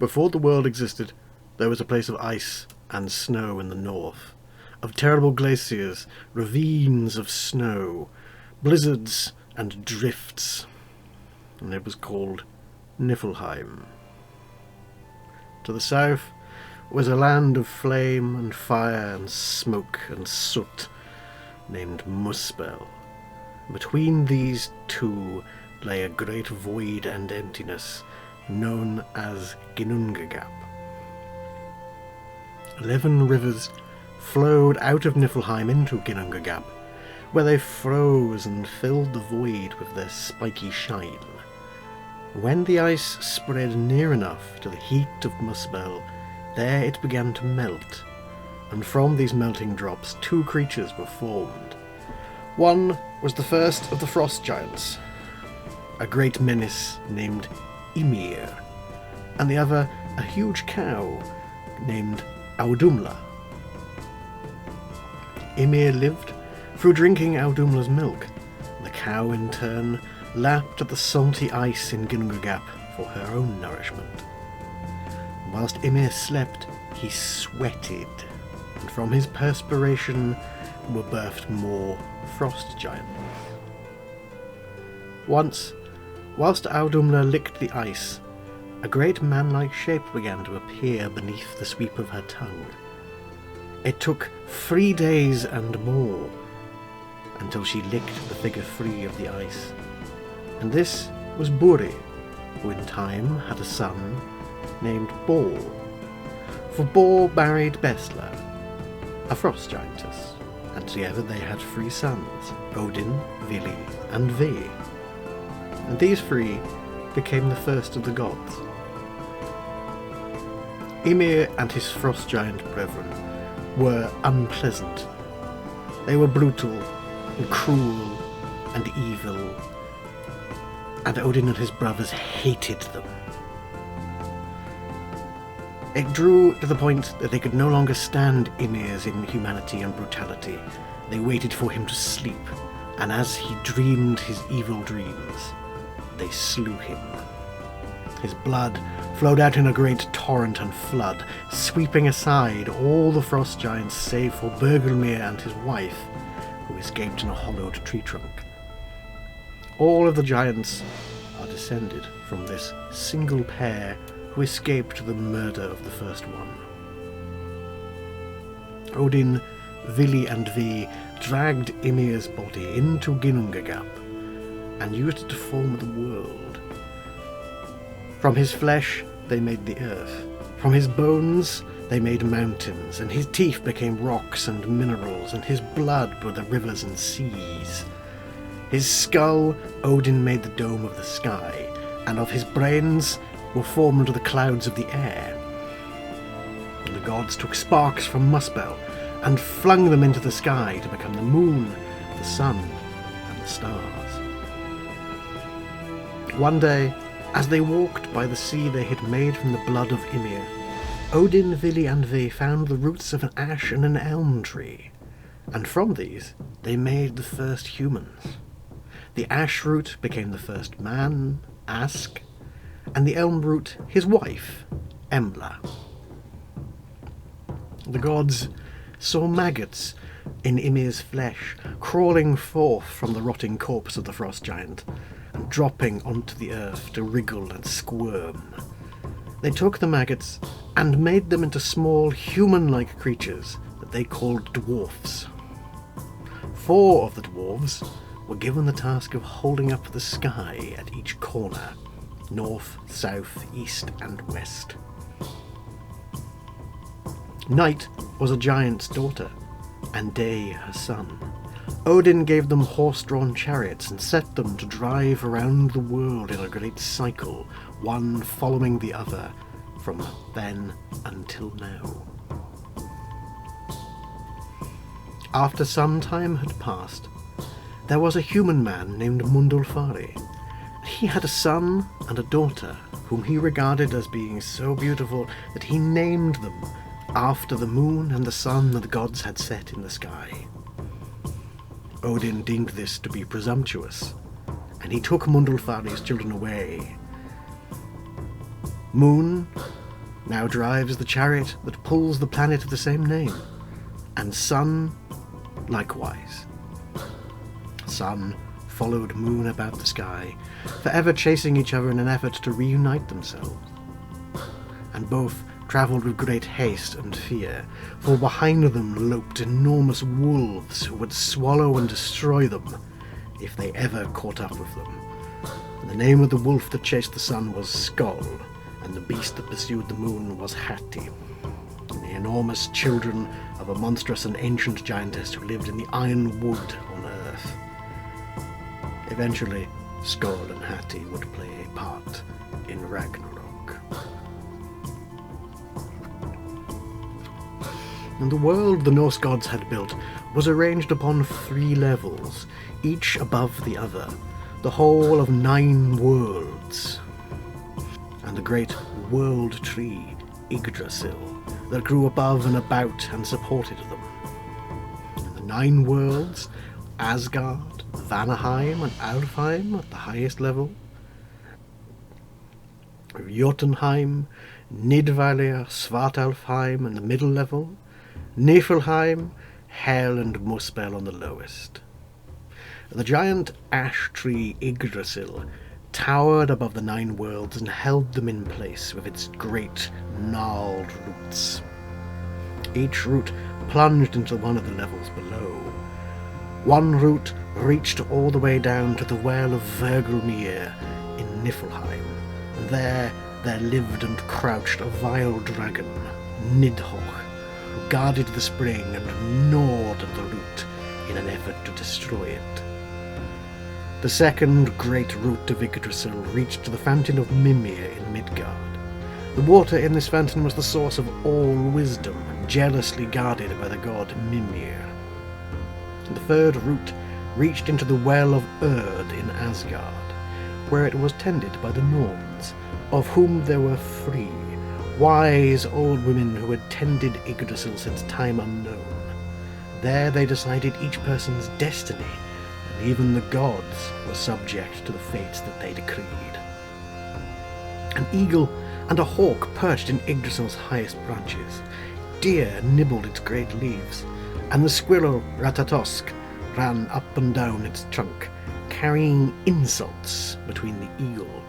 Before the world existed, there was a place of ice and snow in the north, of terrible glaciers, ravines of snow, blizzards and drifts, and it was called Niflheim. To the south was a land of flame and fire and smoke and soot named Muspel. Between these two lay a great void and emptiness known as Ginnungagap. 11 rivers flowed out of Niflheim into Ginnungagap, where they froze and filled the void with their spiky shine. When the ice spread near enough to the heat of Muspel, there it began to melt, and from these melting drops 2 creatures were formed. One was the first of the frost giants, a great menace named Ymir, and the other a huge cow named Audumla. Ymir lived through drinking Audumla's milk. The cow in turn lapped at the salty ice in Ginnungagap for her own nourishment. Whilst Ymir slept, he sweated, and from his perspiration were birthed more frost giants. Once, whilst Audumla licked the ice, a great man-like shape began to appear beneath the sweep of her tongue. It took 3 days and more until she licked the figure free of the ice. And this was Buri, who in time had a son named Bor. For Bor married Bestla, a frost giantess, and together they had 3 sons, Odin, Vili, and Ve. And these 3 became the first of the gods. Ymir and his frost giant brethren were unpleasant. They were brutal and cruel and evil, and Odin and his brothers hated them. It drew to the point that they could no longer stand Ymir's inhumanity and brutality. They waited for him to sleep, and as he dreamed his evil dreams, they slew him. His blood flowed out in a great torrent and flood, sweeping aside all the frost giants save for Bergelmir and his wife, who escaped in a hollowed tree trunk. All of the giants are descended from this single pair who escaped the murder of the first one. Odin, Vili and Ve dragged Ymir's body into Ginnungagap and used it to form the world. From his flesh they made the earth. From his bones they made mountains, and his teeth became rocks and minerals, and his blood were the rivers and seas. His skull Odin made the dome of the sky, and of his brains were formed the clouds of the air. And the gods took sparks from Muspel and flung them into the sky to become the moon, the sun, and the stars. One day, as they walked by the sea they had made from the blood of Ymir, Odin, Vili and Ve found the roots of an ash and an elm tree, and from these they made the first humans. The ash root became the first man, Ask, and the elm root his wife, Embla. The gods saw maggots in Ymir's flesh crawling forth from the rotting corpse of the frost giant and dropping onto the earth to wriggle and squirm. They took the maggots and made them into small human-like creatures that they called dwarfs. 4 of the dwarves were given the task of holding up the sky at each corner, north, south, east, and west. Night was a giant's daughter, and Day her son. Odin gave them horse-drawn chariots and set them to drive around the world in a great cycle, one following the other, from then until now. After some time had passed, there was a human man named Mundulfari. He had a son and a daughter, whom he regarded as being so beautiful that he named them after the moon and the sun that the gods had set in the sky. Odin deemed this to be presumptuous, and he took Mundulfari's children away. Moon now drives the chariot that pulls the planet of the same name, and Sun likewise. Sun followed Moon about the sky, forever chasing each other in an effort to reunite themselves. And both travelled with great haste and fear, for behind them loped enormous wolves who would swallow and destroy them if they ever caught up with them. And the name of the wolf that chased the sun was Skull, and the beast that pursued the moon was Hati, the enormous children of a monstrous and ancient giantess who lived in the iron wood on Earth. Eventually, Skull and Hati would play a part in Ragnarok. And the world the Norse gods had built was arranged upon 3 levels, each above the other, the whole of 9 worlds, and the great world tree, Yggdrasil, that grew above and about and supported them. And the 9 worlds, Asgard, Vanaheim and Alfheim at the highest level, Jotunheim, Nidvalir, Svartalfheim in the middle level, Niflheim, Hel and Muspel on the lowest. The giant ash tree Yggdrasil towered above the 9 worlds and held them in place with its great gnarled roots. Each root plunged into one of the levels below. One root reached all the way down to the well of Vergelmir in Niflheim, and there lived and crouched a vile dragon, Nidhogg, who guarded the spring and gnawed at the root in an effort to destroy it. The second great root of Yggdrasil reached to the fountain of Mimir in Midgard. The water in this fountain was the source of all wisdom, jealously guarded by the god Mimir. The third root reached into the well of Urd in Asgard, where it was tended by the Norns, of whom there were 3, wise old women who had tended Yggdrasil since time unknown. There they decided each person's destiny, and even the gods were subject to the fates that they decreed. An eagle and a hawk perched in Yggdrasil's highest branches. Deer nibbled its great leaves, and the squirrel Ratatosk ran up and down its trunk, carrying insults between the eagle